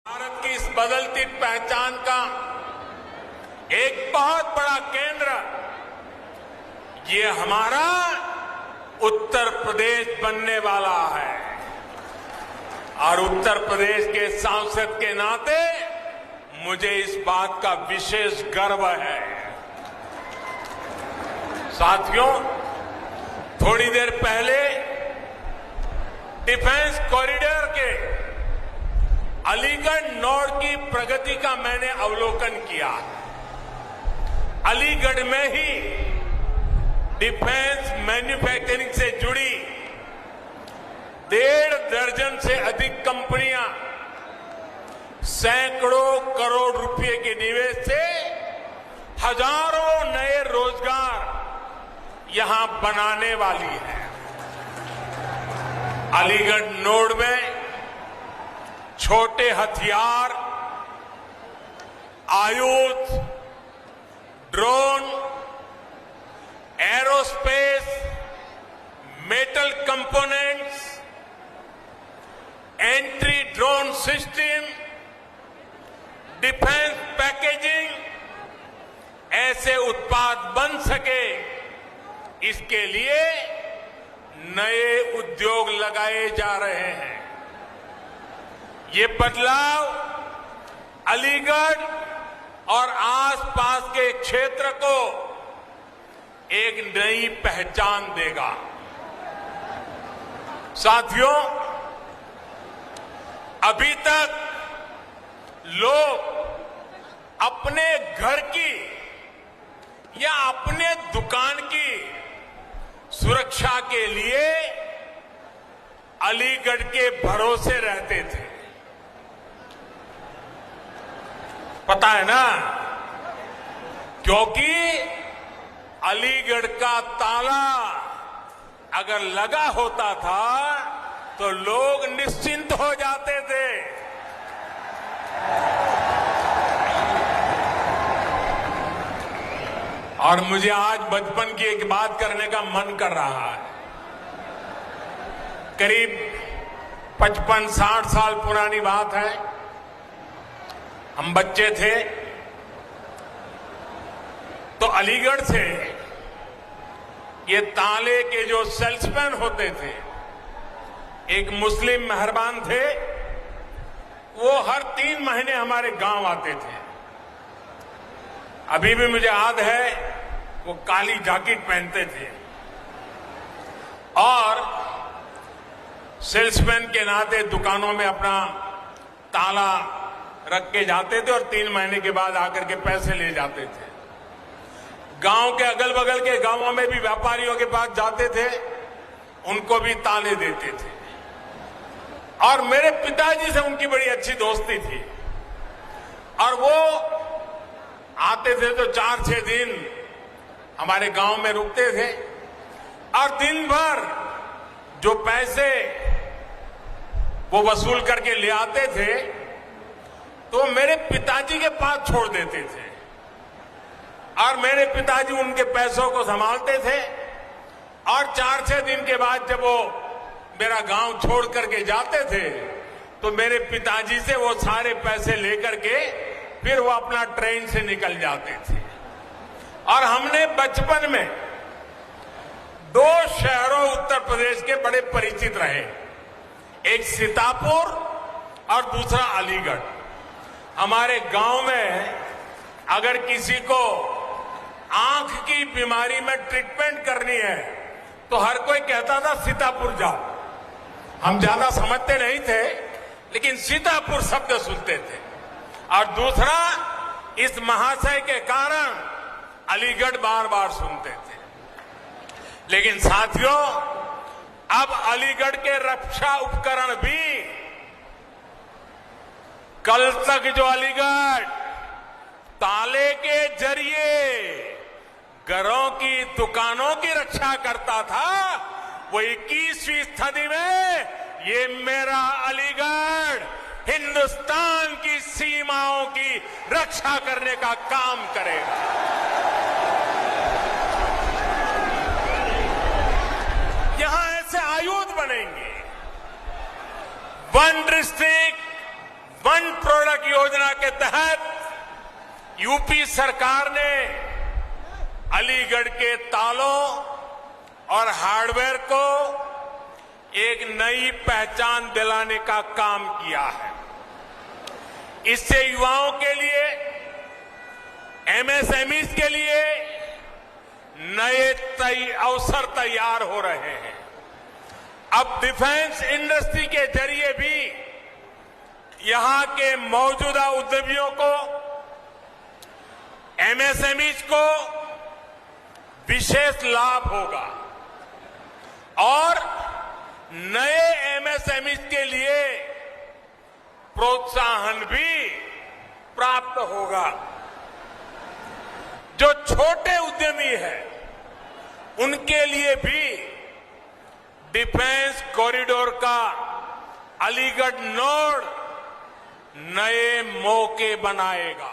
भारत की इस बदलती पहचान का एक बहुत बड़ा केंद्र ये हमारा उत्तर प्रदेश बनने वाला है और उत्तर प्रदेश के सांसद के नाते मुझे इस बात का विशेष गर्व है। साथियों, थोड़ी देर पहले डिफेंस कॉरिडोर के अलीगढ़ नोड की प्रगति का मैंने अवलोकन किया। अलीगढ़ में ही डिफेंस मैन्युफैक्चरिंग से जुड़ी 1.5 दर्जन से अधिक कंपनियां सैकड़ों करोड़ रुपए के निवेश से हजारों नए रोजगार यहां बनाने वाली है। अलीगढ़ नोड में छोटे हथियार, आयुध, drone, aerospace, metal components, entry drone system, defence packaging ऐसे उत्पाद बन सके, इसके लिए नए उद्योग लगाए जा रहे हैं। ये बदलाव अलीगढ़ और आसपास के क्षेत्र को एक नई पहचान देगा। साथियों, अभी तक लोग अपने घर की या अपने दुकान की सुरक्षा के लिए अलीगढ़ के भरोसे रहते थे। पता है ना, क्योंकि अलीगढ़ का ताला अगर लगा होता था तो लोग निश्चिंत हो जाते थे। और मुझे आज बचपन की एक बात करने का मन कर रहा है। करीब 55-60 साल पुरानी बात है। हम बच्चे थे तो अलीगढ़ से ये ताले के जो सेल्समैन होते थे, एक मुस्लिम मेहरबान थे, वो हर 3 महीने हमारे गांव आते थे। अभी भी मुझे याद है, वो काली जैकेट पहनते थे और सेल्समैन के नाते दुकानों में अपना ताला रख के जाते थे और 3 महीने के बाद आकर के पैसे ले जाते थे। गांव के अगल बगल के गांवों में भी व्यापारियों के पास जाते थे, उनको भी ताले देते थे। और मेरे पिताजी से उनकी बड़ी अच्छी दोस्ती थी और वो आते थे तो 4-6 दिन हमारे गांव में रुकते थे और दिन भर जो पैसे वो वसूल करके ले आते थे तो मेरे पिताजी के पास छोड़ देते थे और मेरे पिताजी उनके पैसों को संभालते थे। और 4-6 दिन के बाद जब वो मेरा गांव छोड़ करके जाते थे तो मेरे पिताजी से वो सारे पैसे लेकर के फिर वो अपना ट्रेन से निकल जाते थे। और हमने बचपन में 2 शहरों उत्तर प्रदेश के बड़े परिचित रहे, एक सीतापुर और दूसरा अलीगढ़। हमारे गांव में अगर किसी को आंख की बीमारी में ट्रीटमेंट करनी है तो हर कोई कहता था सीतापुर जाओ। हम ज्यादा समझते नहीं थे, लेकिन सीतापुर शब्द सुनते थे। और दूसरा, इस महाशय के कारण अलीगढ़ बार बार सुनते थे। लेकिन साथियों, अब अलीगढ़ के रक्षा उपकरण भी, कल तक जो अलीगढ़ ताले के जरिए घरों की, दुकानों की रक्षा करता था, वो 21वीं सदी में ये मेरा अलीगढ़ हिंदुस्तान की सीमाओं की रक्षा करने का काम करेगा। यहां ऐसे आयुध बनेंगे, वन डिस्ट्रिक्ट वन प्रोडक्ट योजना के तहत यूपी सरकार ने अलीगढ़ के तालों और हार्डवेयर को एक नई पहचान दिलाने का काम किया है। इससे युवाओं के लिए, एमएसएमईज के लिए नए अवसर तैयार हो रहे हैं। अब डिफेंस इंडस्ट्री के जरिए भी यहां के मौजूदा उद्यमियों को, एमएसएमईज को विशेष लाभ होगा और नए एमएसएमईज के लिए प्रोत्साहन भी प्राप्त होगा। जो छोटे उद्यमी हैं, उनके लिए भी डिफेंस कॉरिडोर का अलीगढ़ नोड नए मौके बनाएगा।